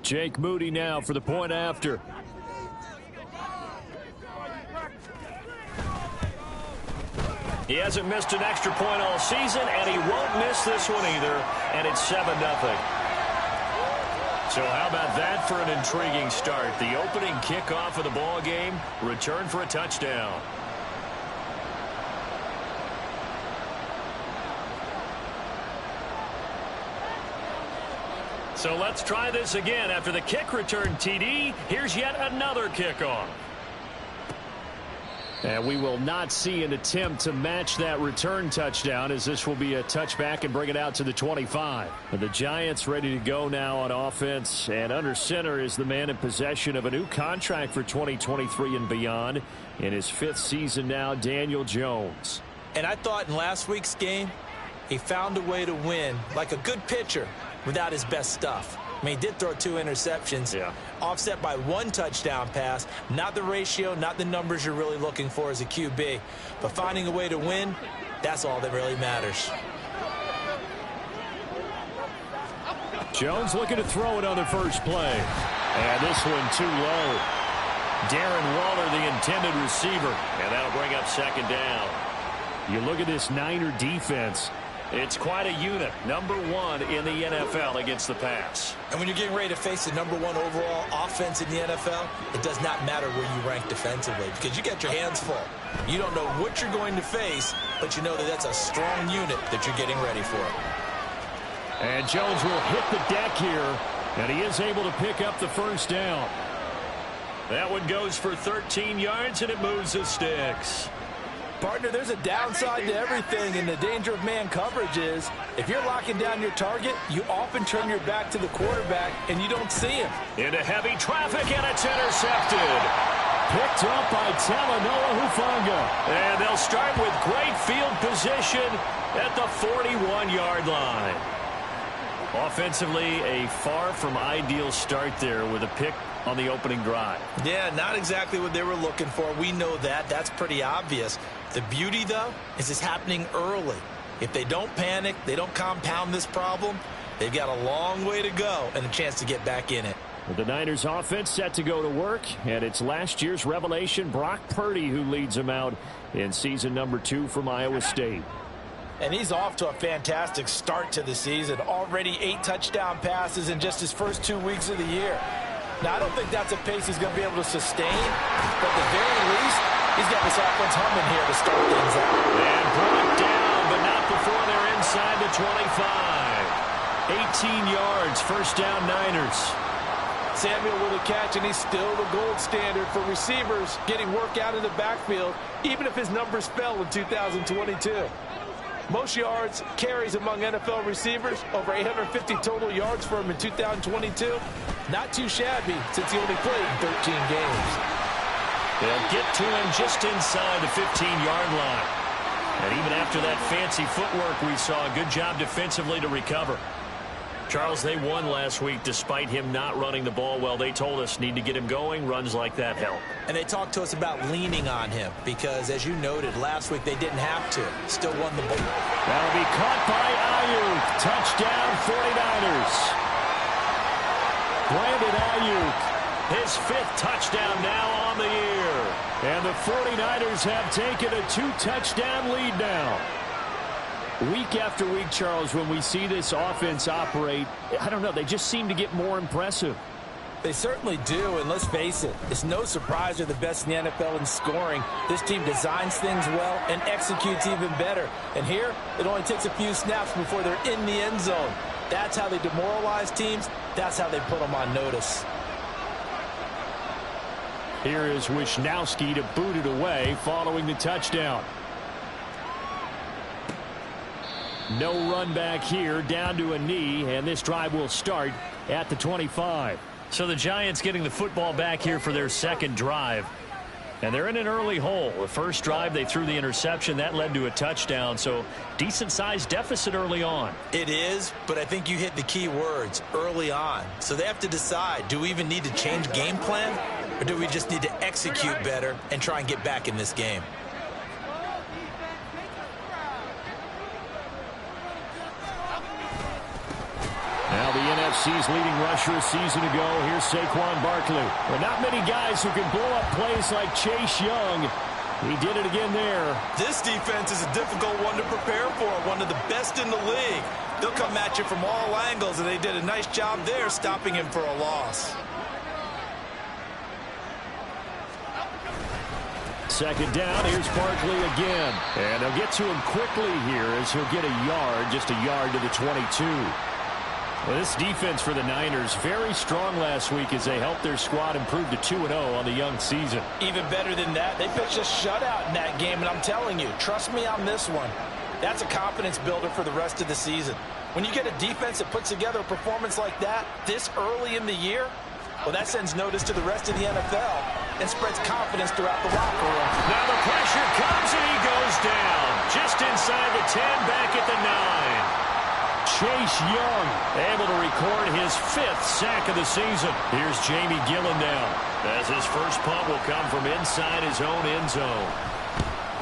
Jake Moody now for the point after. He hasn't missed an extra point all season, and he won't miss this one either, and it's 7-0. So how about that for an intriguing start? The opening kickoff of the ball game, return for a touchdown. So let's try this again. After the kick return TD, here's yet another kickoff. And we will not see an attempt to match that return touchdown, as this will be a touchback and bring it out to the 25. And the Giants ready to go now on offense. And under center is the man in possession of a new contract for 2023 and beyond. In his 5th season now, Daniel Jones. And I thought in last week's game, he found a way to win like a good pitcher without his best stuff. I mean, he did throw 2 interceptions, offset by 1 touchdown pass. Not the ratio, not the numbers you're really looking for as a QB. But finding a way to win, that's all that really matters. Jones looking to throw it on the first play. And this one too low. Darren Waller, the intended receiver. And that'll bring up second down. You look at this Niner defense. It's quite a unit. Number 1 in the NFL against the pass. And when you're getting ready to face the number 1 overall offense in the NFL, it does not matter where you rank defensively because you got your hands full. You don't know what you're going to face, but you know that that's a strong unit that you're getting ready for. And Jones will hit the deck here, and he is able to pick up the first down. That one goes for 13 yards, and it moves the sticks. Partner, there's a downside to everything, and the danger of man coverage is if you're locking down your target, you often turn your back to the quarterback, and you don't see him. Into heavy traffic, and it's intercepted. Picked up by Talanoa Hufanga. And they'll start with great field position at the 41-yard line. Offensively, a far from ideal start there with a pick on the opening drive. Yeah, not exactly what they were looking for. We know that. That's pretty obvious. The beauty, though, is it's happening early. If they don't panic, they don't compound this problem, they've got a long way to go and a chance to get back in it. The Niners offense set to go to work, and it's last year's revelation, Brock Purdy, who leads them out in season number 2 from Iowa State. And he's off to a fantastic start to the season. Already 8 touchdown passes in just his first 2 weeks of the year. Now, I don't think that's a pace he's going to be able to sustain, but at the very least, he's got this offense humming here to start things out. And brought down, but not before they're inside the 25. 18 yards, first down Niners. Samuel with a catch, and he's still the gold standard for receivers getting work out in the backfield, even if his numbers fell in 2022. Most yards, carries among NFL receivers, over 850 total yards for him in 2022. Not too shabby since he only played 13 games. They'll get to him just inside the 15-yard line. And even after that fancy footwork we saw, a good job defensively to recover. Charles, they won last week despite him not running the ball well. They told us need to get him going. Runs like that help. And they talked to us about leaning on him because, as you noted, last week they didn't have to. Still won the ball. That'll be caught by Ayuk. Touchdown 49ers. Brandon Ayuk, his 5th touchdown now on the year. And the 49ers have taken a 2-touchdown lead now. Week after week, Charles, when we see this offense operate, I don't know, they just seem to get more impressive. They certainly do, and let's face it, it's no surprise they're the best in the NFL in scoring. This team designs things well and executes even better. And here, it only takes a few snaps before they're in the end zone. That's how they demoralize teams. That's how they put them on notice. Here is Wisnowski to boot it away following the touchdown. No run back here, down to a knee, and this drive will start at the 25. So the Giants getting the football back here for their second drive. And they're in an early hole. The first drive, they threw the interception. That led to a touchdown, so decent-sized deficit early on. It is, but I think you hit the key words, early on. So they have to decide, do we even need to change game plan, or do we just need to execute better and try and get back in this game? Now the USC's leading rusher a season ago. Here's Saquon Barkley. Well, not many guys who can blow up plays like Chase Young. He did it again there. This defense is a difficult one to prepare for, one of the best in the league. They'll come at you from all angles, and they did a nice job there stopping him for a loss. Second down, here's Barkley again. And they'll get to him quickly here as he'll get a yard, just a yard to the 22. Well, this defense for the Niners, very strong last week as they helped their squad improve to 2-0 on the young season. Even better than that, they pitched a shutout in that game, and I'm telling you, trust me on this one. That's a confidence builder for the rest of the season. When you get a defense that puts together a performance like that this early in the year, well, that sends notice to the rest of the NFL and spreads confidence throughout the locker room. Now the pressure comes and he goes down. Just inside the 10, back at the 9. Chase Young able to record his 5th sack of the season. Here's Jamie Gillen now, as his first punt will come from inside his own end zone.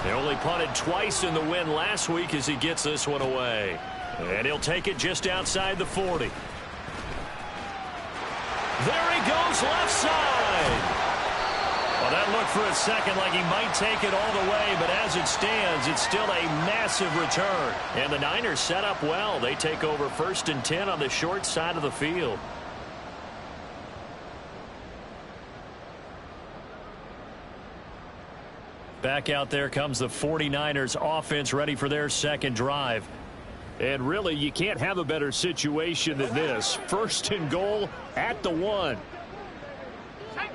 They only punted twice in the win last week as he gets this one away. And he'll take it just outside the 40. There he goes, left side. Well, that looked for a second like he might take it all the way, but as it stands, it's still a massive return. And the Niners set up well. They take over 1st and 10 on the short side of the field. Back out there comes the 49ers offense, ready for their second drive. And really, you can't have a better situation than this. 1st and goal at the 1.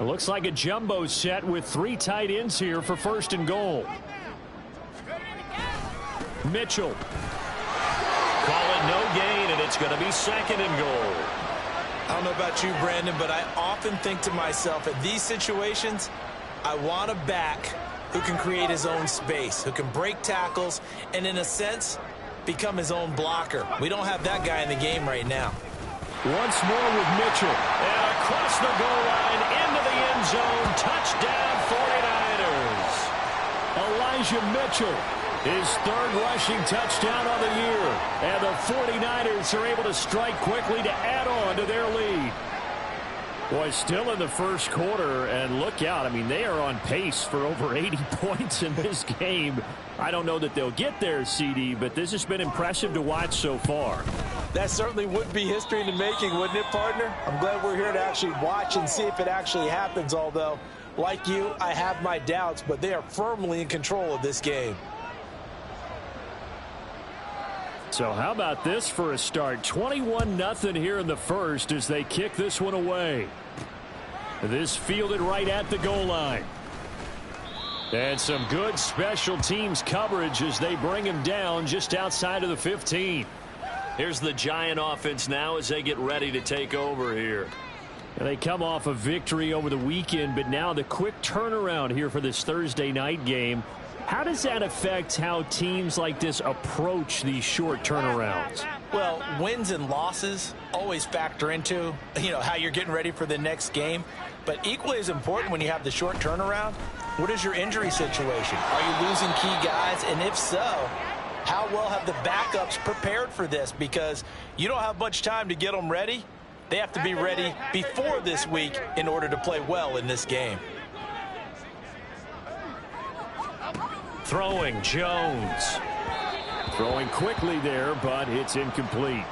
It looks like a jumbo set with 3 tight ends here for 1st and goal. Mitchell. Call it no gain, and it's going to be 2nd and goal. I don't know about you, Brandon, but I often think to myself, at these situations, I want a back who can create his own space, who can break tackles, and in a sense, become his own blocker. We don't have that guy in the game right now. Once more with Mitchell. And across the goal line, into the end zone. Touchdown, 49ers. Elijah Mitchell, his 3rd rushing touchdown on the year. And the 49ers are able to strike quickly to add on to their lead. Boy, still in the first quarter, and look out. I mean, they are on pace for over 80 points in this game. I don't know that they'll get there, CD, but this has been impressive to watch so far. That certainly would be history in the making, wouldn't it, partner? I'm glad we're here to actually watch and see if it actually happens, although, like you, I have my doubts, but they are firmly in control of this game. So how about this for a start? 21-0 here in the first as they kick this one away. This fielded right at the goal line. And some good special teams coverage as they bring him down just outside of the 15. Here's the Giant offense now as they get ready to take over here. And they come off a victory over the weekend, but now the quick turnaround here for this Thursday night game. How does that affect how teams like this approach these short turnarounds? Well, wins and losses always factor into, how you're getting ready for the next game. But equally as important when you have the short turnaround, what is your injury situation? Are you losing key guys? And if so, how well have the backups prepared for this? Because you don't have much time to get them ready. They have to be ready before this week in order to play well in this game. Throwing, Jones. Throwing quickly there, but it's incomplete.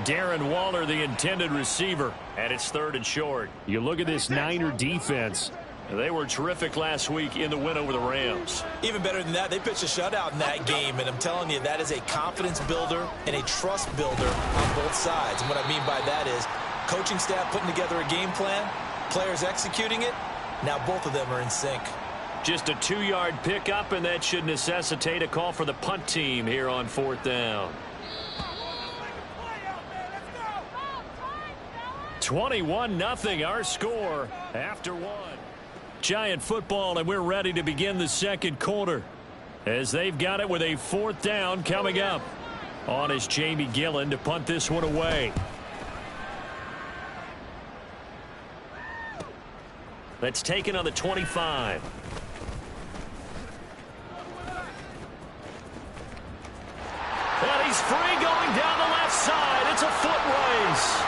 Darren Waller, the intended receiver, and it's 3rd and short. You look at this Niner defense. They were terrific last week in the win over the Rams. Even better than that, they pitched a shutout in that game, and I'm telling you, that is a confidence builder and a trust builder on both sides. And what I mean by that is coaching staff putting together a game plan, players executing it. Now both of them are in sync. Just a 2-yard pickup, and that should necessitate a call for the punt team here on 4th down. 21-0 our score after 1. Giant football, and we're ready to begin the 2nd quarter as they've got it with a 4th down coming up. On is Jamie Gillen to punt this one away. That's taken on the 25. And he's free going down the left side. It's a foot race.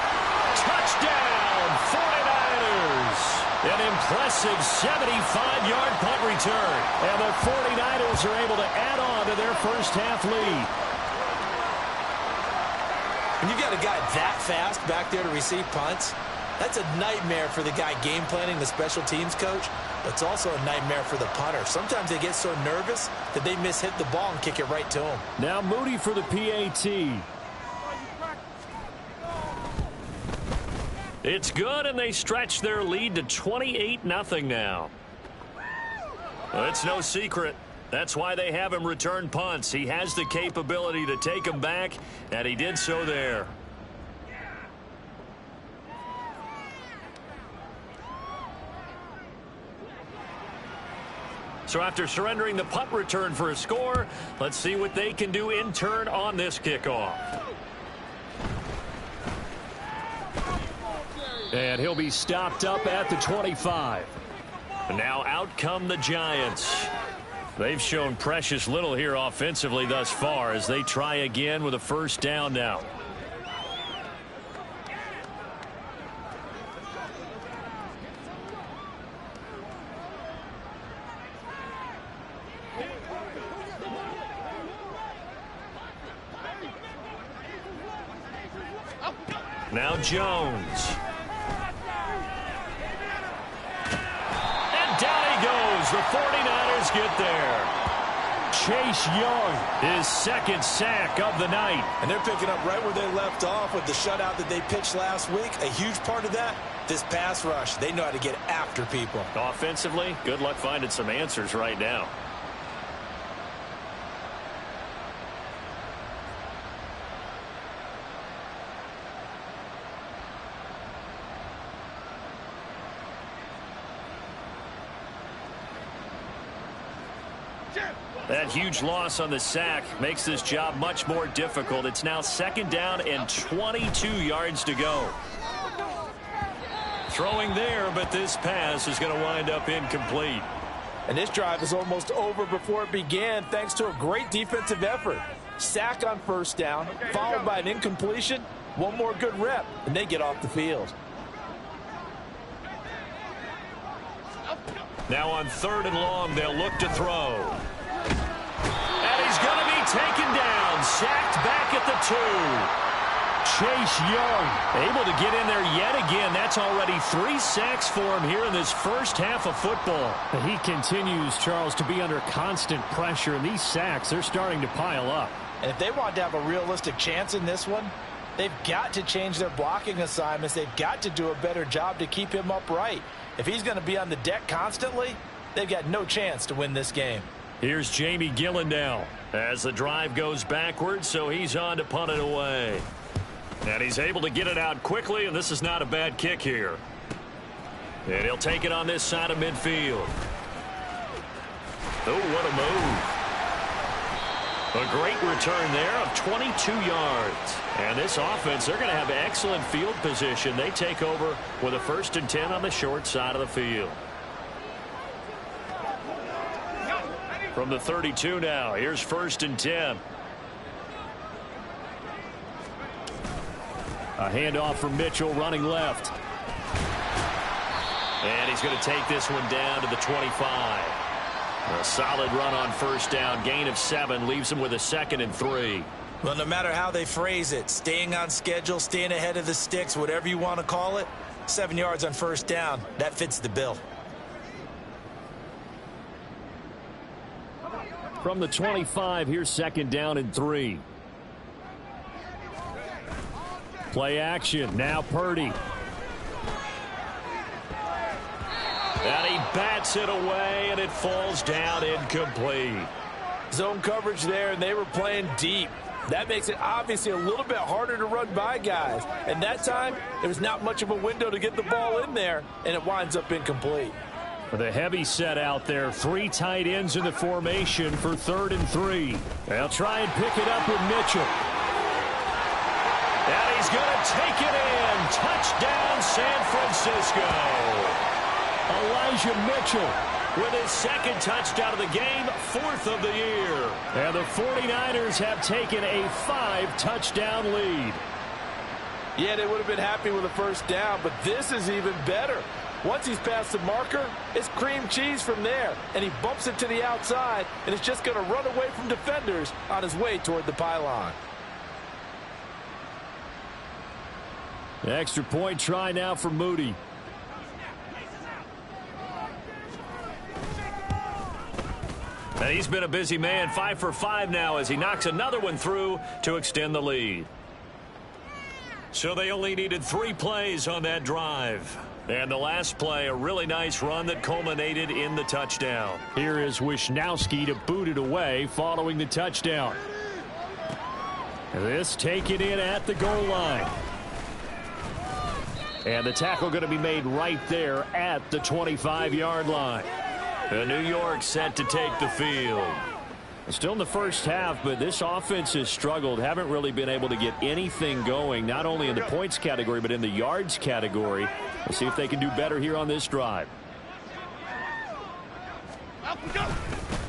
An impressive 75-yard punt return. And the 49ers are able to add on to their first half lead. When you've got a guy that fast back there to receive punts, that's a nightmare for the guy game planning, the special teams coach. But it's also a nightmare for the punter. Sometimes they get so nervous that they hit the ball and kick it right to him. Now Moody for the PAT. It's good, and they stretch their lead to 28-0 now. Well, it's no secret. That's why they have him return punts. He has the capability to take them back, and he did so there. So after surrendering the punt return for a score, let's see what they can do in turn on this kickoff. And he'll be stopped up at the 25. And now out come the Giants. They've shown precious little here offensively thus far as they try again with a first down now. Now Jones. And down he goes. The 49ers get there. Chase Young, his second sack of the night. And they're picking up right where they left off with the shutout that they pitched last week. A huge part of that, this pass rush. They know how to get after people. Offensively, good luck finding some answers right now. That huge loss on the sack makes this job much more difficult. It's now second down and 22 yards to go. Throwing there, but this pass is going to wind up incomplete. And this drive is almost over before it began thanks to a great defensive effort. Sack on first down, followed by an incompletion. One more good rep, and they get off the field. Now on 3rd and long, they'll look to throw. And he's going to be taken down, sacked back at the 2. Chase Young able to get in there yet again. That's already 3 sacks for him here in this first half of football. He continues, Charles, to be under constant pressure, and these sacks, they're starting to pile up. And if they want to have a realistic chance in this one, they've got to change their blocking assignments. They've got to do a better job to keep him upright. If he's going to be on the deck constantly, they've got no chance to win this game. Here's Jamie Gillen now as the drive goes backwards, so he's on to punt it away. And he's able to get it out quickly, and this is not a bad kick here. And he'll take it on this side of midfield. Oh, what a move. A great return there of 22 yards. And this offense, they're going to have excellent field position. They take over with a 1st and 10 on the short side of the field. From the 32 now, here's 1st and 10. A handoff from Mitchell running left. And he's going to take this one down to the 25. A solid run on first down. Gain of 7 leaves him with a 2nd and 3. Well, no matter how they phrase it, staying on schedule, staying ahead of the sticks, whatever you want to call it, 7 yards on first down, that fits the bill. From the 25, here's 2nd down and 3. Play action. Now Purdy. And he bats it away, and it falls down incomplete. Zone coverage there, and they were playing deep. That makes it obviously a little bit harder to run by guys. And that time, there was not much of a window to get the ball in there, and it winds up incomplete. With a heavy set out there, 3 tight ends in the formation for 3rd and 3. They'll try and pick it up with Mitchell. And he's going to take it in. Touchdown, San Francisco. Elijah Mitchell with his 2nd touchdown of the game, 4th of the year. And the 49ers have taken a 5-touchdown lead. Yeah, they would have been happy with a first down, but this is even better. Once he's past the marker, it's cream cheese from there. And he bumps it to the outside, and it's just going to run away from defenders on his way toward the pylon. The extra point try now for Moody. And he's been a busy man, 5 for 5 now as he knocks another one through to extend the lead. So they only needed 3 plays on that drive. And the last play, a really nice run that culminated in the touchdown. Here is Wisnowski to boot it away following the touchdown. This taken in at the goal line. And the tackle going to be made right there at the 25-yard line. The New York set to take the field. Still in the first half, but this offense has struggled. Haven't really been able to get anything going, not only in the points category, but in the yards category. We'll see if they can do better here on this drive.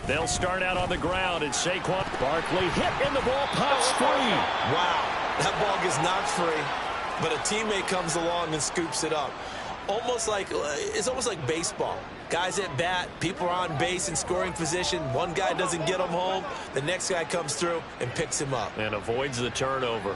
They'll start out on the ground, and Saquon Barkley hit, and the ball pops free. Wow, that ball gets knocked free, but a teammate comes along and scoops it up. It's almost like baseball. Guys at bat, people are on base in scoring position. One guy doesn't get him home. The next guy comes through and picks him up. And avoids the turnover.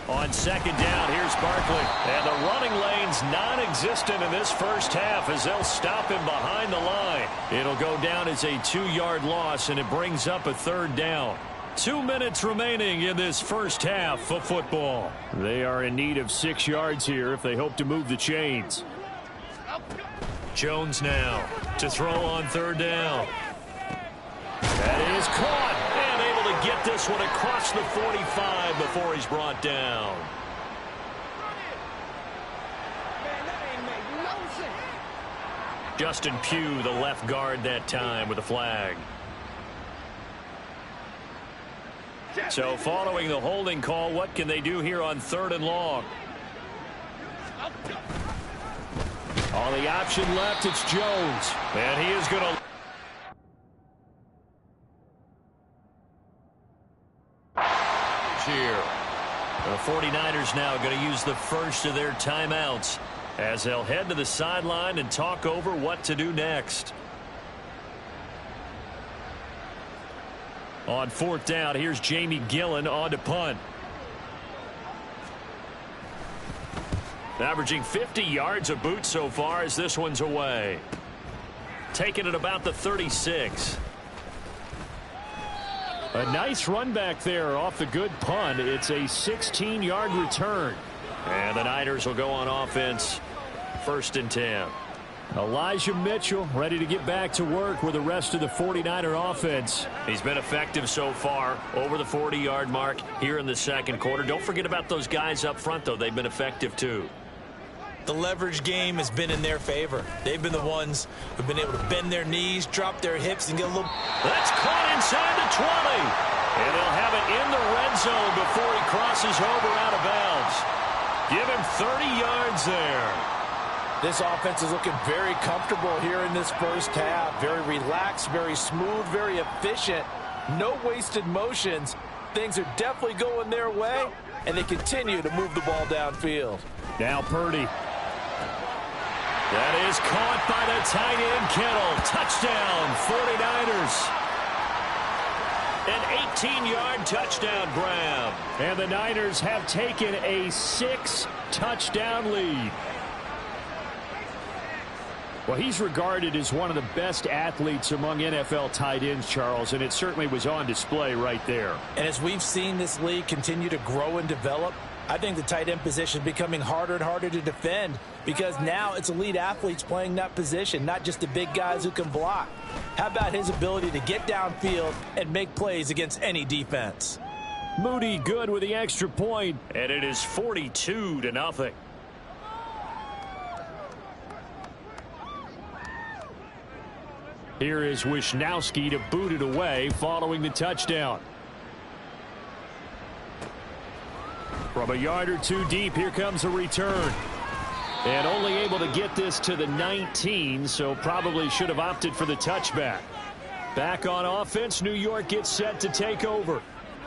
On second down, here's Barkley. And the running lane's non-existent in this first half as they'll stop him behind the line. It'll go down as a 2-yard loss, and it brings up a third down. 2 minutes remaining in this first half of football. They are in need of 6 yards here if they hope to move the chains. Jones now to throw on third down. That is caught and able to get this one across the 45 before he's brought down. Justin Pugh, the left guard that time with a flag. So following the holding call, what can they do here on 3rd and long? On the option left, it's Jones. And he is going to... Here. The 49ers now going to use the first of their timeouts as they'll head to the sideline and talk over what to do next. On 4th down, here's Jamie Gillen on to punt. Averaging 50 yards a boot so far as this one's away. Taking it about the 36. A nice run back there off the good punt. It's a 16-yard return. And the Niners will go on offense. 1st and 10. Elijah Mitchell ready to get back to work with the rest of the 49er offense. He's been effective so far over the 40-yard mark here in the second quarter. Don't forget about those guys up front, though. They've been effective, too. The leverage game has been in their favor. They've been the ones who've been able to bend their knees, drop their hips, and get a little... That's caught inside the 20. And they'll have it in the red zone before he crosses over out of bounds. Give him 30 yards there. This offense is looking very comfortable here in this first half. Very relaxed, very smooth, very efficient. No wasted motions. Things are definitely going their way, and they continue to move the ball downfield. Now Purdy. That is caught by the tight end Kittle. Touchdown, 49ers. An 18-yard touchdown grab. And the Niners have taken a 6-touchdown lead. Well, he's regarded as one of the best athletes among NFL tight ends, Charles, and it certainly was on display right there. And as we've seen this league continue to grow and develop, I think the tight end position is becoming harder and harder to defend because now it's elite athletes playing that position, not just the big guys who can block. How about his ability to get downfield and make plays against any defense? Moody good with the extra point, and it is 42-0. Here is Wisnowski to boot it away following the touchdown. From a yard or two deep, here comes a return. And only able to get this to the 19, so probably should have opted for the touchback. Back on offense, New York gets set to take over.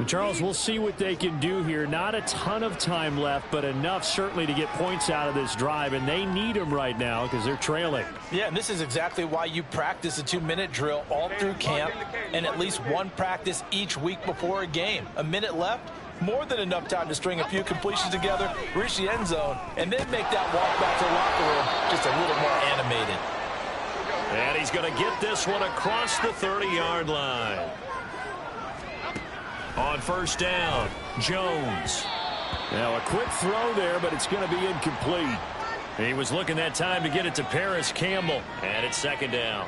Charles, we'll see what they can do here. Not a ton of time left, but enough certainly to get points out of this drive, and they need them right now because they're trailing. Yeah, and this is exactly why you practice a 2-minute drill all through camp and at least one practice each week before a game. A minute left, more than enough time to string a few completions together, reach the end zone, and then make that walk back to the locker room just a little more animated. And he's going to get this one across the 30-yard line. On first down, Jones. Now a quick throw there, but it's going to be incomplete. He was looking that time to get it to Paris Campbell, and it's second down.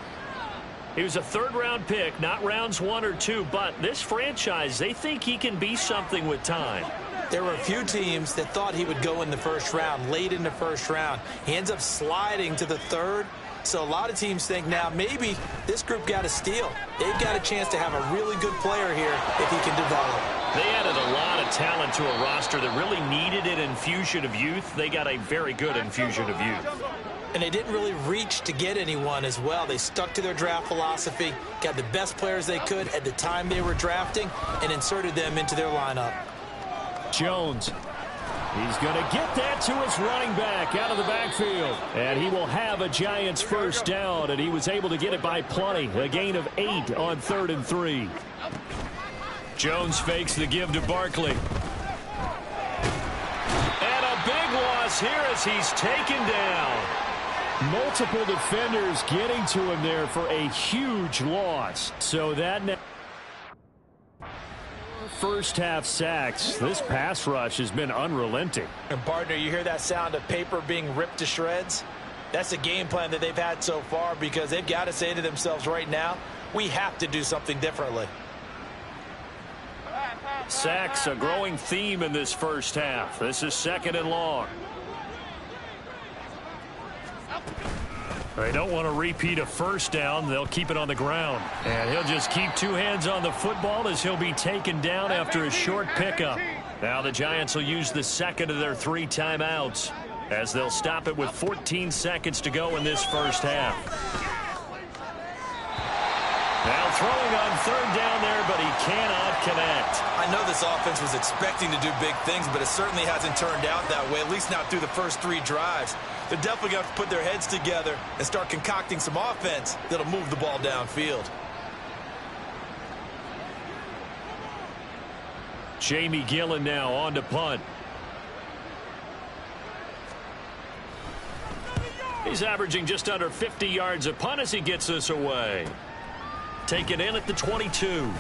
He was a third-round pick, not rounds 1 or 2, but this franchise, they think he can be something with time. There were a few teams that thought he would go in the first round, late in the first round. He ends up sliding to the third. So a lot of teams think now maybe this group got a steal. They've got a chance to have a really good player here if he can develop. They added a lot of talent to a roster that really needed an infusion of youth. They got a very good infusion of youth. And they didn't really reach to get anyone as well. They stuck to their draft philosophy, got the best players they could at the time they were drafting, and inserted them into their lineup. Jones. He's going to get that to his running back out of the backfield. And he will have a Giants first down, and he was able to get it by plenty. A gain of 8 on 3rd and 3. Jones fakes the give to Barkley. And a big loss here as he's taken down. Multiple defenders getting to him there for a huge loss. So that first half sacks. This pass rush has been unrelenting. And partner, you hear that sound of paper being ripped to shreds? That's a game plan that they've had so far because they've got to say to themselves right now, we have to do something differently. Sacks, a growing theme in this first half. This is 2nd and long. They don't want to repeat a first down. They'll keep it on the ground. And he'll just keep 2 hands on the football as he'll be taken down after a short pickup. Now the Giants will use the second of their 3 timeouts as they'll stop it with 14 seconds to go in this first half. Now throwing on 3rd down there, but he cannot connect. I know this offense was expecting to do big things, but it certainly hasn't turned out that way, at least not through the first 3 drives. They're definitely going to have to put their heads together and start concocting some offense that'll move the ball downfield. Jamie Gillen now on to punt. He's averaging just under 50 yards a punt as he gets this away. Taken in at the 22.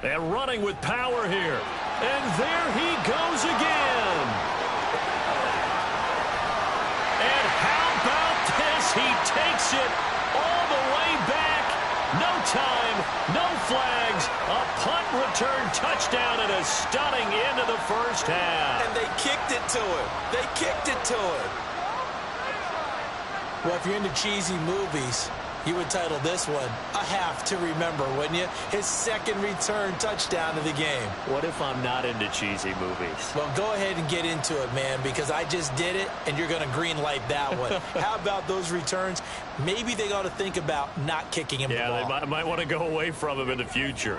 And running with power here. And there he goes again. And how about this? He takes it all the way back. No time, no flags. A punt return touchdown and a stunning end of the first half. And they kicked it to him. They kicked it to him. Well, if you're into cheesy movies, you would title this one A Half to Remember, wouldn't you? His second return touchdown of the game. What if I'm not into cheesy movies? Well, go ahead and get into it, man, because I just did it, and you're going to green light that one. How about those returns? Maybe they ought to think about not kicking him the ball. Yeah, they might want to go away from him in the future.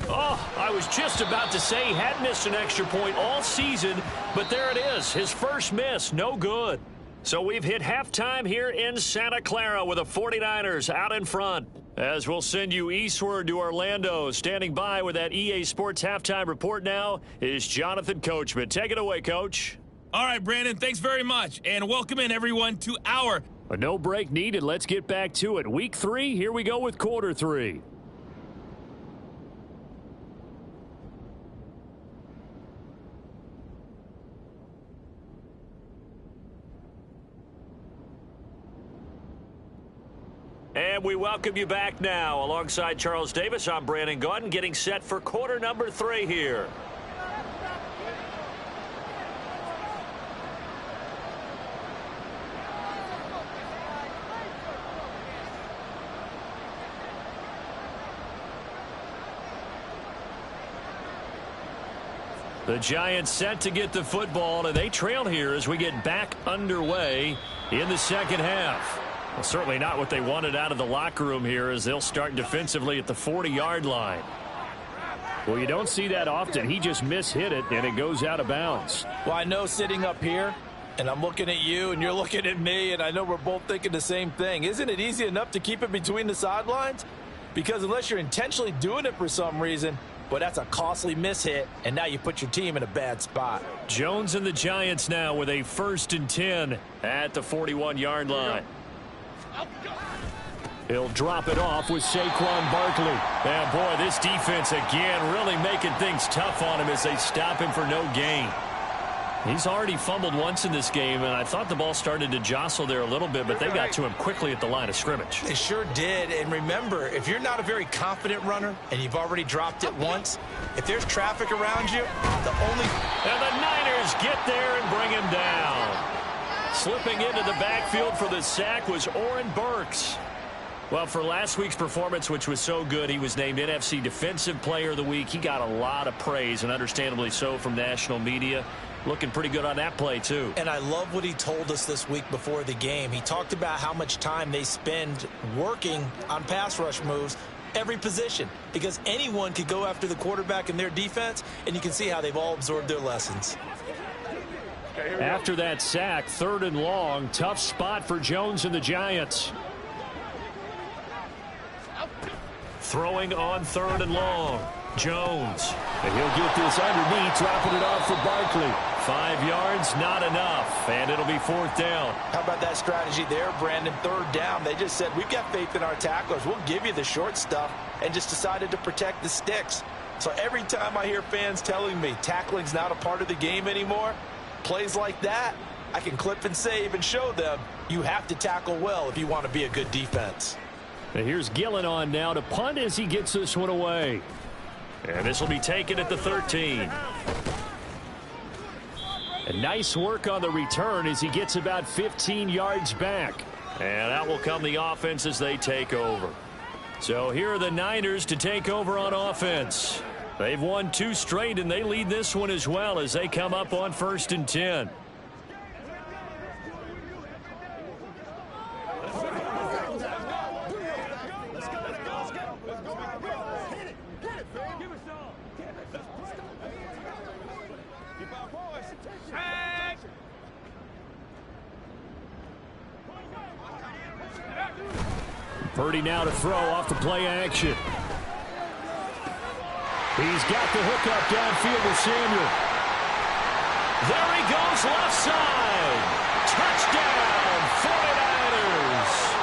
Oh, I was just about to say he had missed an extra point all season, but there it is. His first miss, no good. So we've hit halftime here in Santa Clara with the 49ers out in front. As we'll send you eastward to Orlando, standing by with that EA Sports halftime report now is Jonathan Coachman. Take it away, Coach. All right, Brandon, thanks very much. And welcome in, everyone, to our... No break needed. Let's get back to it. Week 3, here we go with quarter 3. And we welcome you back now. Alongside Charles Davis, I'm Brandon Gaudin, getting set for quarter number 3 here. The Giants set to get the football, and they trail here as we get back underway in the second half. Well, certainly not what they wanted out of the locker room here, as they'll start defensively at the 40-yard line. Well, you don't see that often. He just mishit it, and it goes out of bounds. Well, I know sitting up here, and I'm looking at you, and you're looking at me, and I know we're both thinking the same thing. Isn't it easy enough to keep it between the sidelines? Because unless you're intentionally doing it for some reason, well, that's a costly mishit, and now you put your team in a bad spot. Jones and the Giants now with a 1st and 10 at the 41-yard line. He'll drop it off with Saquon Barkley. And boy, this defense again really making things tough on him as they stop him for no gain. He's already fumbled once in this game, and I thought the ball started to jostle there a little bit, but they got to him quickly at the line of scrimmage. They sure did. And remember, if you're not a very confident runner and you've already dropped it once, if there's traffic around you, And the Niners get there and bring him down. Slipping into the backfield for the sack was Oren Burks. Well, for last week's performance, which was so good, he was named NFC Defensive Player of the Week. He got a lot of praise, and understandably so, from national media. Looking pretty good on that play, too. And I love what he told us this week before the game. He talked about how much time they spend working on pass rush moves, every position, because anyone could go after the quarterback in their defense, and you can see how they've all absorbed their lessons. After that sack, 3rd and long, tough spot for Jones and the Giants. Throwing on 3rd and long. Jones. And he'll get this underneath, dropping it off for Barkley. 5 yards, not enough, and it'll be 4th down. How about that strategy there, Brandon? 3rd down. They just said, we've got faith in our tacklers. We'll give you the short stuff, and just decided to protect the sticks. So every time I hear fans telling me tackling's not a part of the game anymore, plays like that, I can clip and save and show them you have to tackle well if you want to be a good defense. And here's Gillen on now to punt as he gets this one away. And this will be taken at the 13. And nice work on the return as he gets about 15 yards back. And out will come the offense as they take over. So here are the Niners to take over on offense. They've won 2 straight, and they lead this one as well as they come up on 1st and 10. Purdy now to throw off the play action. He's got the hook up downfield with Samuel. There he goes, left side. Touchdown, 49ers.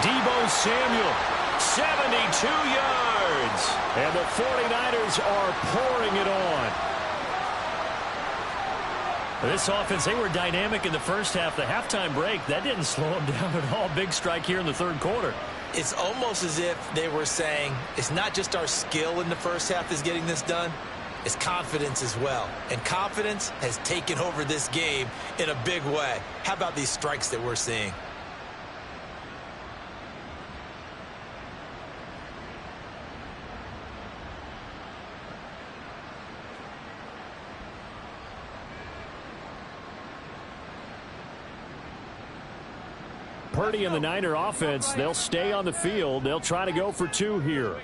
Deebo Samuel, 72 yards. And the 49ers are pouring it on. This offense, they were dynamic in the first half. The halftime break, that didn't slow them down at all. Big strike here in the 3rd quarter. It's almost as if they were saying, it's not just our skill in the first half is getting this done, it's confidence as well. And confidence has taken over this game in a big way. How about these strikes that we're seeing? Purdy and the Niner offense, they'll stay on the field. They'll try to go for 2 here.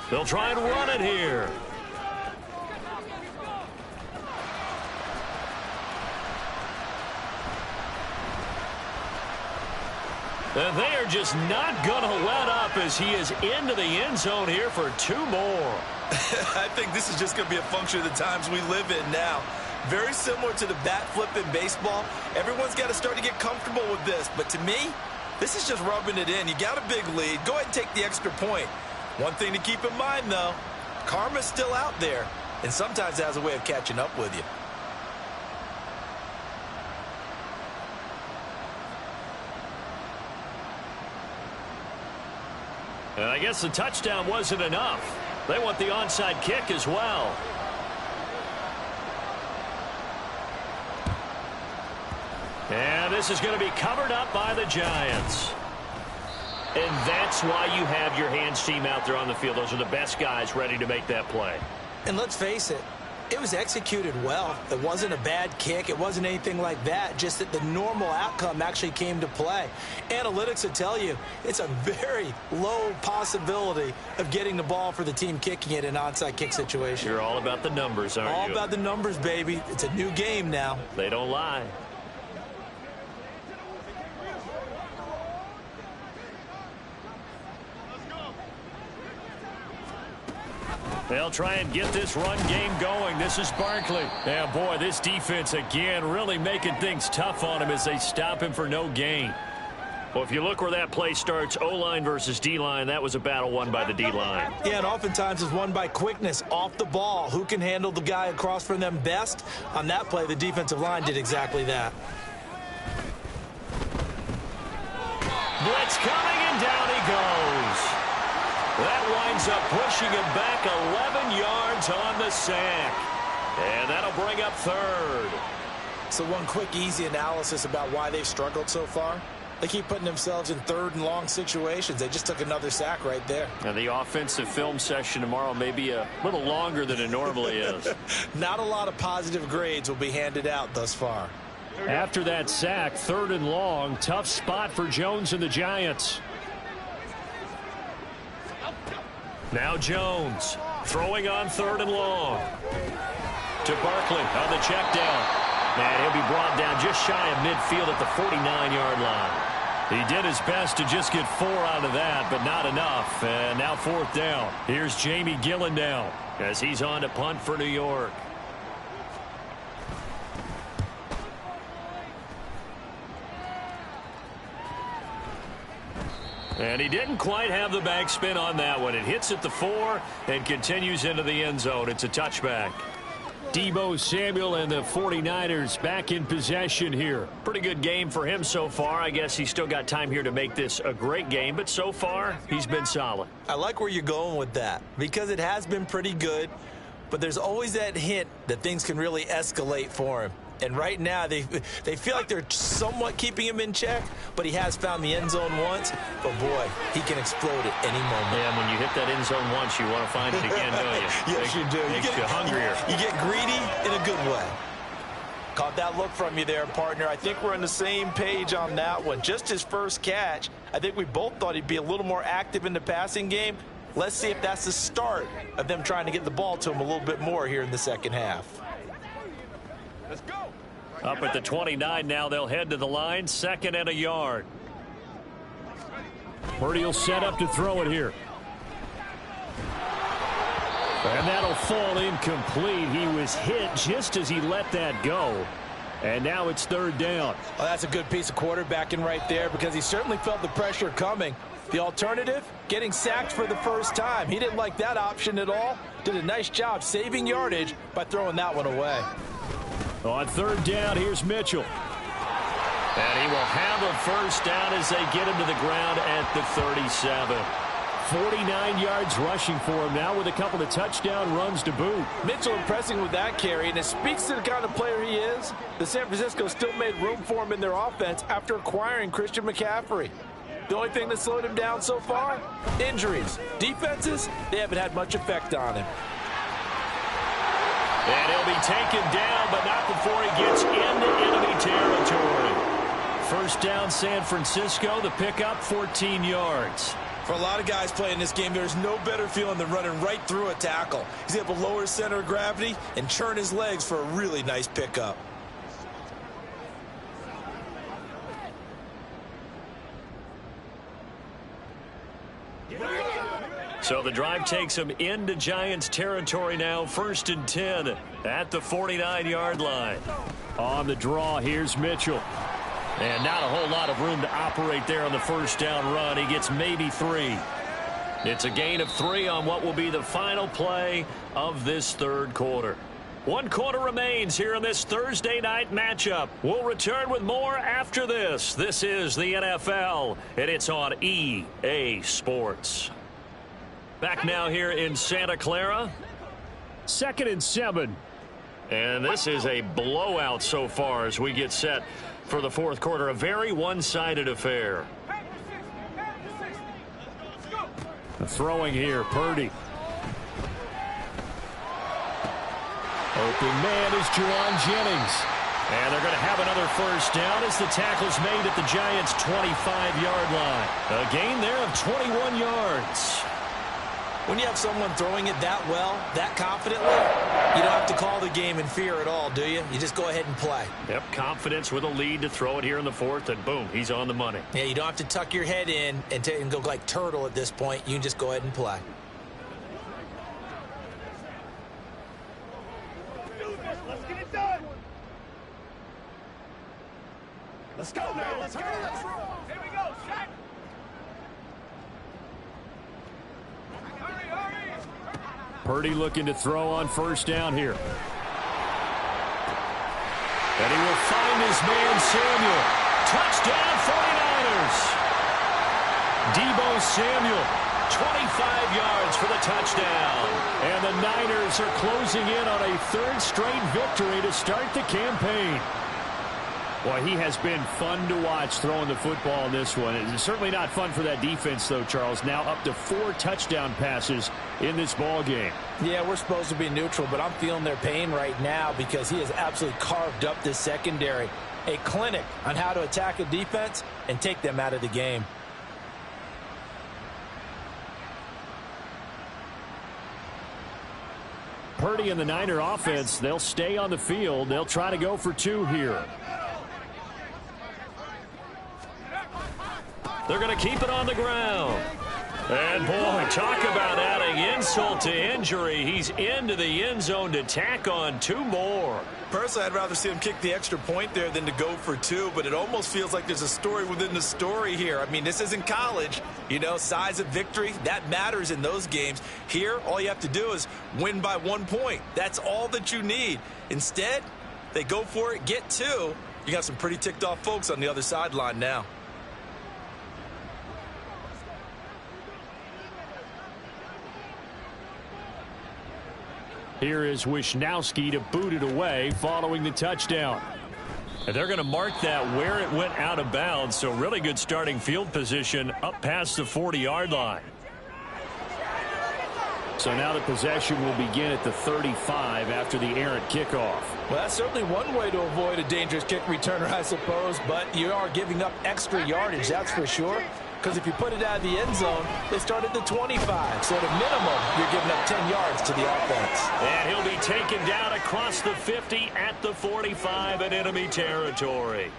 They'll try and run it here. And they are just not going to let up as he is into the end zone here for 2 more. I think this is just going to be a function of the times we live in now. Very similar to the bat flip in baseball. Everyone's got to start to get comfortable with this. But to me, this is just rubbing it in. You got a big lead. Go ahead and take the extra point. One thing to keep in mind, though, karma's still out there, and sometimes has a way of catching up with you. And I guess the touchdown wasn't enough. They want the onside kick as well. And this is going to be covered up by the Giants. And that's why you have your hands team out there on the field. Those are the best guys ready to make that play. And let's face it, It was executed well. It wasn't a bad kick. It wasn't anything like that, just that the normal outcome actually came to play. Analytics will tell you it's a very low possibility of getting the ball for the team kicking it in an onside kick situation. You're all about the numbers, aren't you? All about the numbers, baby. It's a new game now. They don't lie. They'll try and get this run game going. This is Barkley. And boy, this defense again really making things tough on him as they stop him for no gain. Well, if you look where that play starts, O-line versus D-line, that was a battle won by the D-line. Yeah, and oftentimes it's won by quickness off the ball. Who can handle the guy across from them best? On that play, the defensive line did exactly that. Blitz coming, and down he goes. That winds up pushing him back 11 yards on the sack. And that'll bring up third. So one quick, easy analysis about why they've struggled so far. They keep putting themselves in third and long situations. They just took another sack right there. And the offensive film session tomorrow may be a little longer than it normally is. Not a lot of positive grades will be handed out thus far. After that sack, third and long, tough spot for Jones and the Giants. Now Jones throwing on third and long. To Barkley on the check down. And he'll be brought down just shy of midfield at the 49-yard line. He did his best to just get 4 out of that, but not enough. And now fourth down. Here's Jamie Gillen now as he's on to punt for New York. And he didn't quite have the backspin on that one. It hits at the 4 and continues into the end zone. It's a touchback. Deebo Samuel and the 49ers back in possession here. Pretty good game for him so far. I guess he's still got time here to make this a great game, but so far he's been solid. I like where you're going with that because it has been pretty good, but there's always that hint that things can really escalate for him. And right now, they feel like they're somewhat keeping him in check, but he has found the end zone once. But, boy, he can explode at any moment. Yeah, when you hit that end zone once, you want to find it again, don't you? Yes, you do. Makes you hungrier. You get greedy in a good way. Caught that look from you there, partner. I think we're on the same page on that one. Just his first catch, I think we both thought he'd be a little more active in the passing game. Let's see if that's the start of them trying to get the ball to him a little bit more here in the second half. Let's go. Up at the 29 now, they'll head to the line, 2nd and a yard. Purdy will set up to throw it here. And that'll fall incomplete. He was hit just as he let that go. And now it's 3rd down. Well, that's a good piece of quarterbacking right there because he certainly felt the pressure coming. The alternative, getting sacked for the first time. He didn't like that option at all. Did a nice job saving yardage by throwing that one away. On 3rd down, here's Mitchell. And he will have a first down as they get him to the ground at the 37. 49 yards rushing for him now with a couple of touchdown runs to boot. Mitchell impressing with that carry, and it speaks to the kind of player he is. The San Francisco still made room for him in their offense after acquiring Christian McCaffrey. The only thing that slowed him down so far? Injuries. Defenses, they haven't had much effect on him. And he'll be taken down, but not before he gets into enemy territory. First down, San Francisco. The pickup, 14 yards. For a lot of guys playing this game, there's no better feeling than running right through a tackle. He's able to lower his center of gravity and churn his legs for a really nice pickup. So the drive takes him into Giants territory now. 1st and 10 at the 49-yard line. On the draw, here's Mitchell. And not a whole lot of room to operate there on the first down run. He gets maybe 3. It's a gain of 3 on what will be the final play of this 3rd quarter. 1 quarter remains here in this Thursday night matchup. We'll return with more after this. This is the NFL, and it's on EA Sports. Back now here in Santa Clara. 2nd and 7. And this is a blowout so far as we get set for the 4th quarter. A very one-sided affair. Throwing here, Purdy. Open man is Jerron Jennings. And they're going to have another first down as the tackle's made at the Giants' 25-yard line. A gain there of 21 yards. When you have someone throwing it that well, that confidently, you don't have to call the game in fear at all, do you? You just go ahead and play. Yep, confidence with a lead to throw it here in the fourth, and boom, he's on the money. Yeah, you don't have to tuck your head in and go like turtle at this point. You can just go ahead and play. Let's get it done. Let's go, man. Let's go. Here we go. Shaq. Purdy looking to throw on first down here. And he will find his man Samuel. Touchdown 49ers. Deebo Samuel, 25 yards for the touchdown. And the Niners are closing in on a third straight victory to start the campaign. Boy, he has been fun to watch throwing the football in this one. It's certainly not fun for that defense, though, Charles. Now up to 4 touchdown passes in this ball game. Yeah, we're supposed to be neutral, but I'm feeling their pain right now because he has absolutely carved up this secondary. A clinic on how to attack a defense and take them out of the game. Purdy and the Niner offense, they'll stay on the field. They'll try to go for 2 here. They're going to keep it on the ground. And, boy, talk about adding insult to injury. He's into the end zone to tack on 2 more. Personally, I'd rather see him kick the extra point there than to go for 2, but it almost feels like there's a story within the story here. I mean, this isn't college. You know, size of victory, that matters in those games. Here, all you have to do is win by 1 point. That's all that you need. Instead, they go for it, get 2. You got some pretty ticked off folks on the other sideline now. Here is Wisnowski to boot it away following the touchdown. And they're going to mark that where it went out of bounds, so really good starting field position up past the 40-yard line. So now the possession will begin at the 35 after the errant kickoff. Well, that's certainly one way to avoid a dangerous kick returner, I suppose, but you are giving up extra yardage, that's for sure. Because if you put it out of the end zone, they start at the 25. So at a minimum, you're giving up 10 yards to the offense. And he'll be taken down across the 50 at the 45 in enemy territory.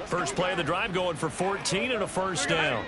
First play of the drive going for 14 and a first down.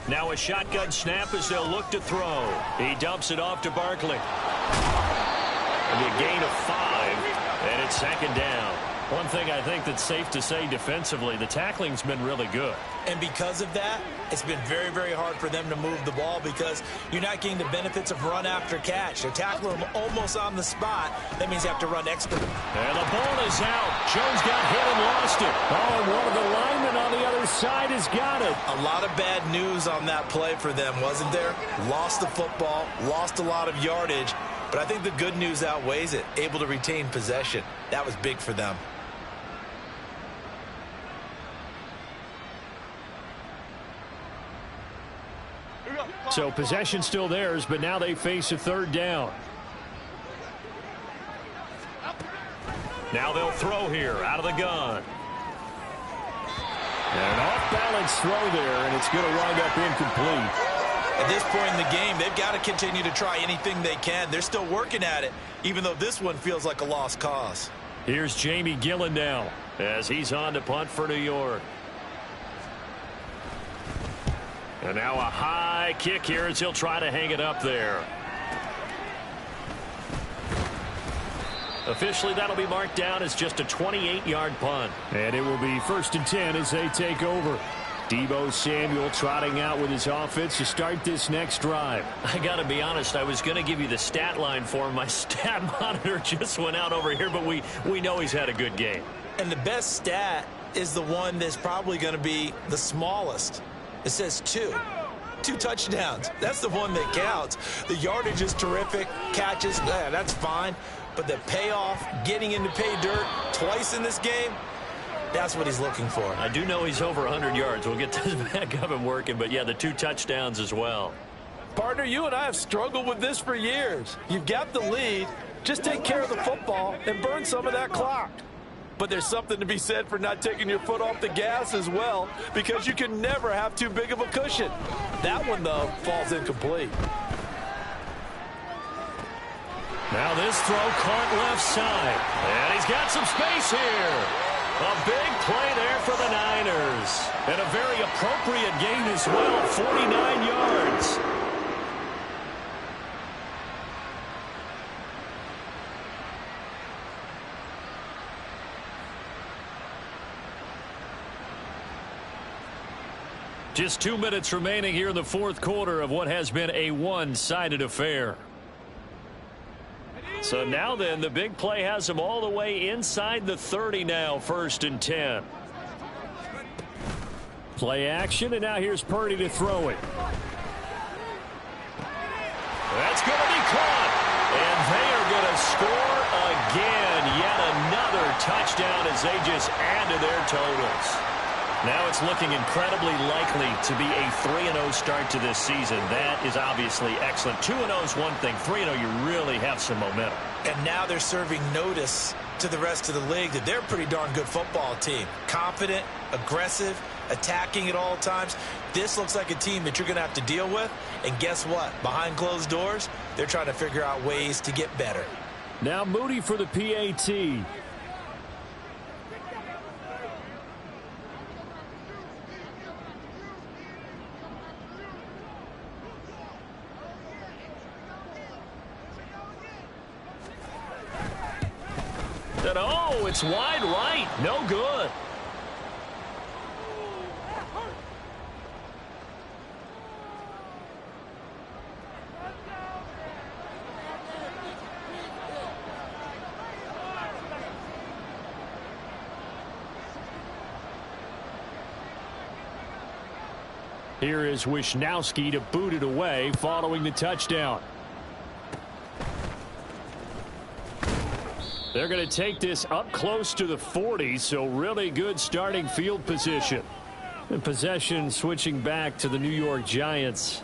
Now a shotgun snap as they'll look to throw. He dumps it off to Barkley. And a gain of 5. And it's second down. One thing I think that's safe to say defensively, the tackling's been really good. And because of that, it's been very, very hard for them to move the ball because you're not getting the benefits of run after catch. They're tackling them almost on the spot. That means you have to run extra. And the ball is out. Jones got hit and lost it. Oh, and one of the linemen on the other side has got it. A lot of bad news on that play for them, wasn't there? Lost the football, lost a lot of yardage. But I think the good news outweighs it. Able to retain possession. That was big for them. So possession still theirs, but now they face a third down. Now they'll throw here out of the gun. And an off-balance throw there, and it's going to wind up incomplete. At this point in the game, they've got to continue to try anything they can. They're still working at it, even though this one feels like a lost cause. Here's Jamie Gillen now as he's on to punt for New York. And now a high kick here as he'll try to hang it up there. Officially, that'll be marked down as just a 28-yard punt. And it will be 1st and 10 as they take over. Deebo Samuel trotting out with his offense to start this next drive. I got to be honest, I was going to give you the stat line for him. My stat monitor just went out over here, but we know he's had a good game. And the best stat is the one that's probably going to be the smallest. It says 2 touchdowns. That's the one that counts. The yardage is terrific. Catches, that's fine. But the payoff, getting into pay dirt twice in this game, That's what he's looking for. I do know he's over 100 yards. We'll get this back up and working, but yeah, the 2 touchdowns as well. Partner, you and I have struggled with this for years. You've got the lead. Just take care of the football and burn some of that clock. But there's something to be said for not taking your foot off the gas as well, because you can never have too big of a cushion. That one, though, falls incomplete. Now this throw caught left side. And he's got some space here. A big play there for the Niners. And a very appropriate gain as well, 49 yards. Just 2 minutes remaining here in the fourth quarter of what has been a one-sided affair. So now then, the big play has them all the way inside the 30 now, 1st and 10. Play action, and now here's Purdy to throw it. That's going to be caught. And they are going to score again. Yet another touchdown as they just add to their totals. Now it's looking incredibly likely to be a 3-0 start to this season. That is obviously excellent. 2-0 is one thing. 3-0, you really have some momentum. And now they're serving notice to the rest of the league that they're a pretty darn good football team. Confident, aggressive, attacking at all times. This looks like a team that you're going to have to deal with. And guess what? Behind closed doors, they're trying to figure out ways to get better. Now Moody for the PAT. And oh, it's wide right. No good. Here is Wisnowski to boot it away following the touchdown. They're going to take this up close to the 40, so really good starting field position. And possession switching back to the New York Giants.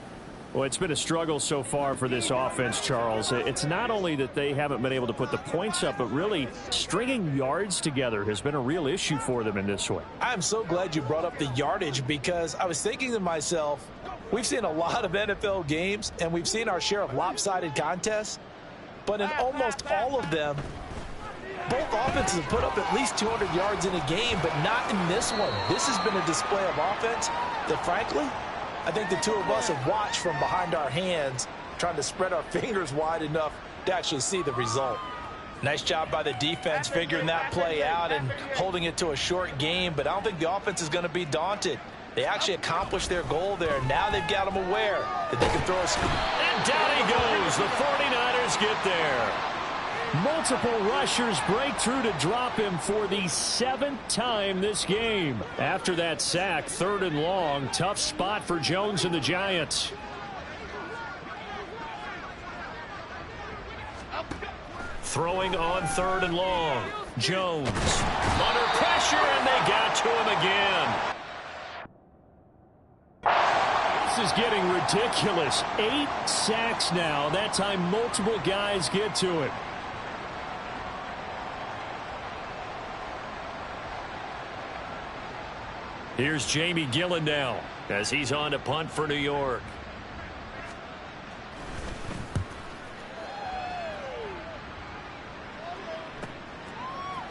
Well, it's been a struggle so far for this offense, Charles. It's not only that they haven't been able to put the points up, but really stringing yards together has been a real issue for them in this one. I'm so glad you brought up the yardage, because I was thinking to myself, we've seen a lot of NFL games, and we've seen our share of lopsided contests, but in almost all of them, both offenses have put up at least 200 yards in a game, but not in this one. This has been a display of offense that, frankly, I think the two of us have watched from behind our hands, trying to spread our fingers wide enough to actually see the result. Nice job by the defense figuring that play out and holding it to a short game, but I don't think the offense is going to be daunted. They actually accomplished their goal there. Now they've got them aware that they can throw a... And down he goes. The 49ers get there. Multiple rushers break through to drop him for the 7th time this game. After that sack, 3rd and long. Tough spot for Jones and the Giants. Throwing on 3rd and long. Jones under pressure, and they got to him again. This is getting ridiculous. 8 sacks now. That time multiple guys get to it. Here's Jamie Gillen now as he's on to punt for New York.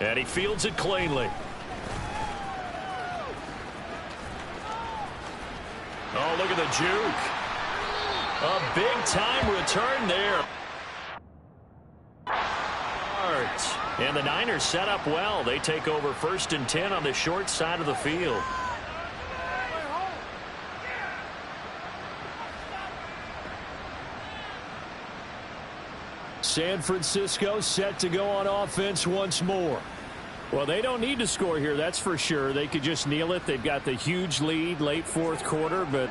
And he fields it cleanly. Oh, look at the juke. A big-time return there. And the Niners set up well. They take over 1st and 10 on the short side of the field. San Francisco set to go on offense once more. Well, they don't need to score here, that's for sure. They could just kneel it. They've got the huge lead late 4th quarter, but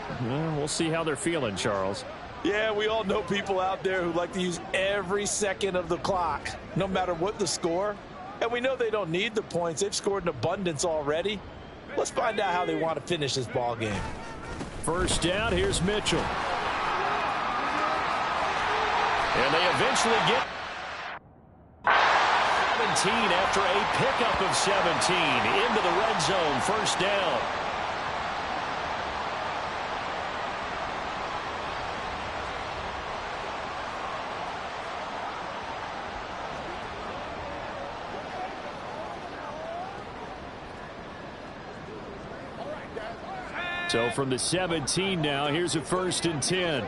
we'll see how they're feeling, Charles. Yeah, we all know people out there who like to use every second of the clock, no matter what the score. And we know they don't need the points. They've scored in abundance already. Let's find out how they want to finish this ball game. First down, here's Mitchell. And they eventually get 17 after a pickup of 17 into the red zone. First down. So from the 17 now, here's a 1st and 10.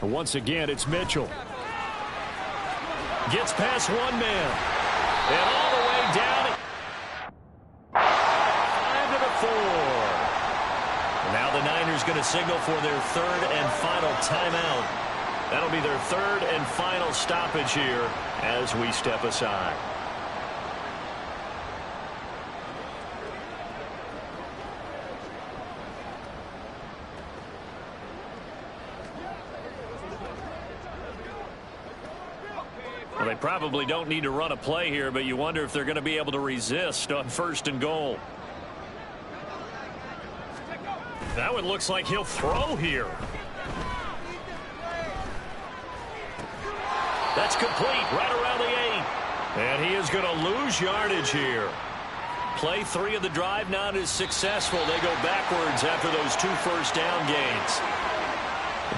Once again, it's Mitchell. Gets past one man. And all the way down. 5 to the 4. Now the Niners going to signal for their 3rd and final timeout. That'll be their 3rd and final stoppage here as we step aside. Well, they probably don't need to run a play here, but you wonder if they're going to be able to resist on 1st and goal. That one looks like he'll throw here. That's complete right around the 8. And he is going to lose yardage here. Play 3 of the drive not as successful. They go backwards after those 2 first-down gains.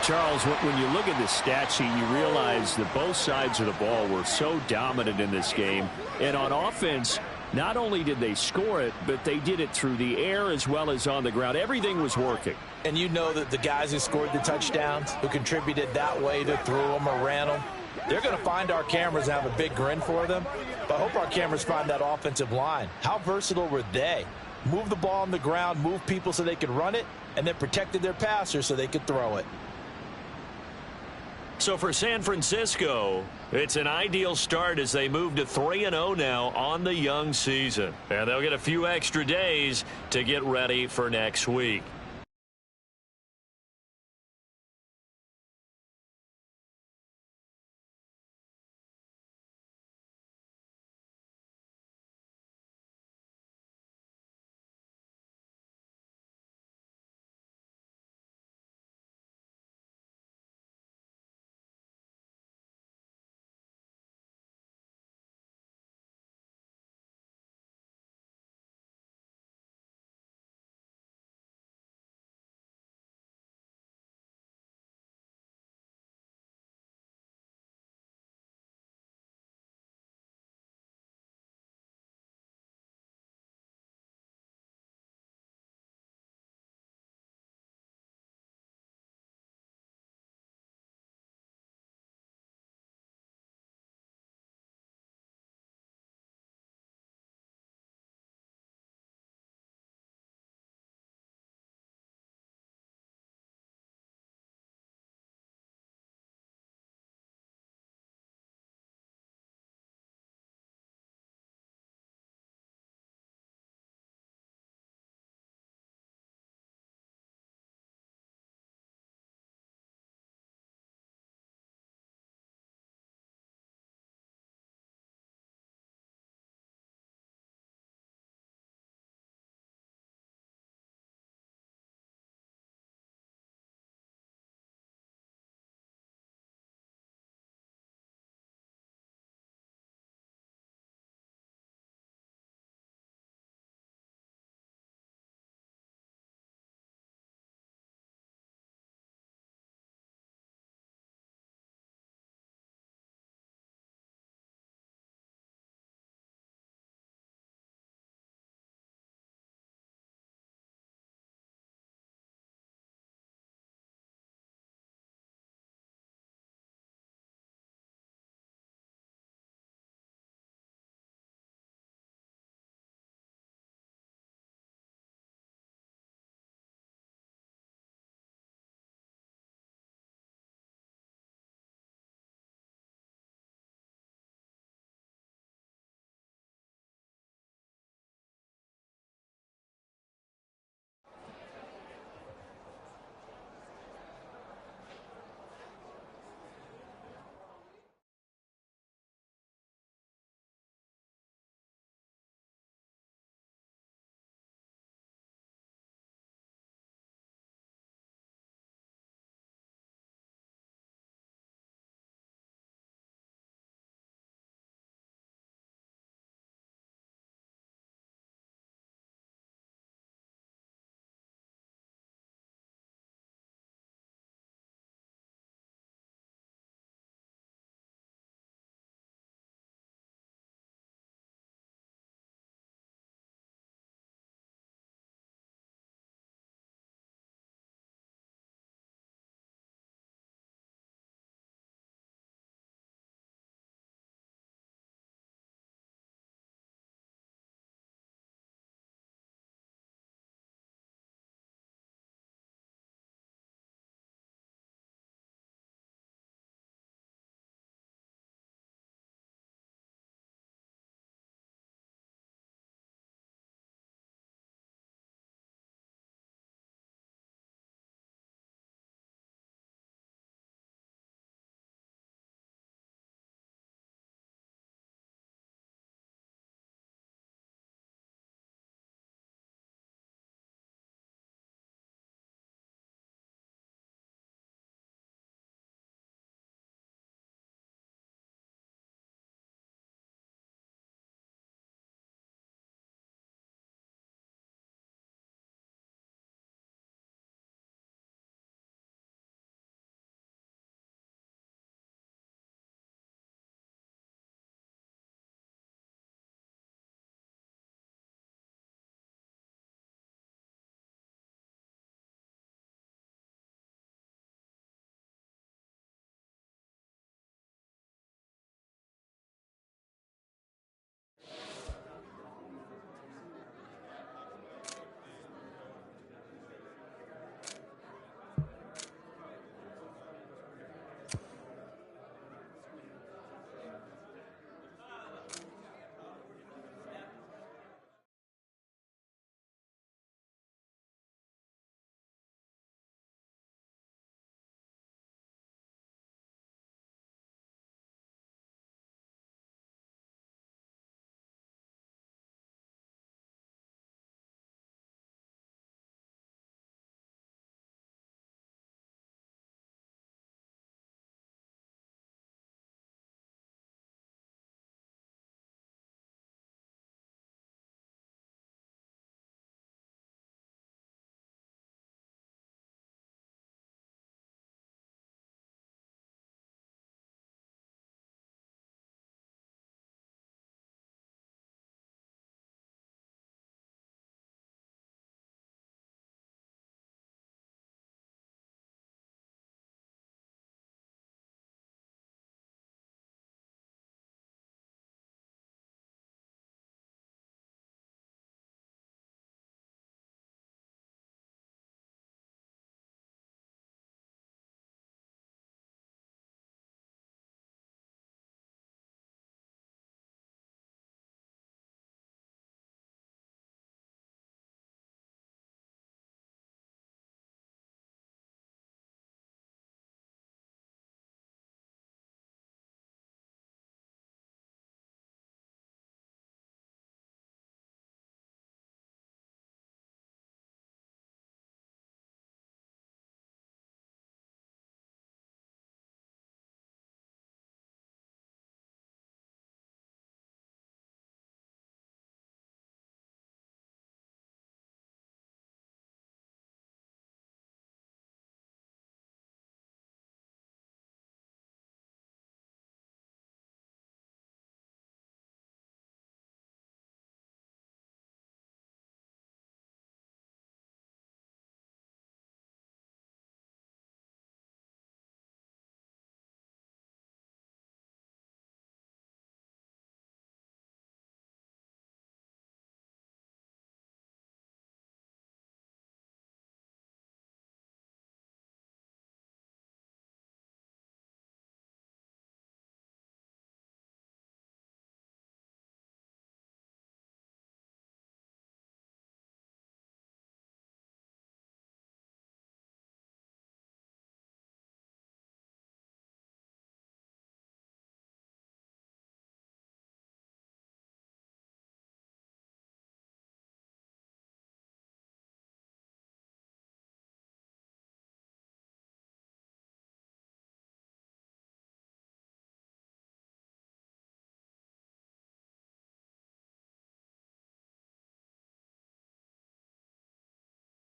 Charles, when you look at the stat sheet, you realize that both sides of the ball were so dominant in this game. And on offense, not only did they score it, but they did it through the air as well as on the ground. Everything was working. And you know that the guys who scored the touchdowns, who contributed that way to throw them or ran them, they're going to find our cameras and have a big grin for them. But I hope our cameras find that offensive line. How versatile were they? Move the ball on the ground, move people so they could run it, and then protected their passers so they could throw it. So for San Francisco, it's an ideal start as they move to 3-0 now on the young season. And they'll get a few extra days to get ready for next week.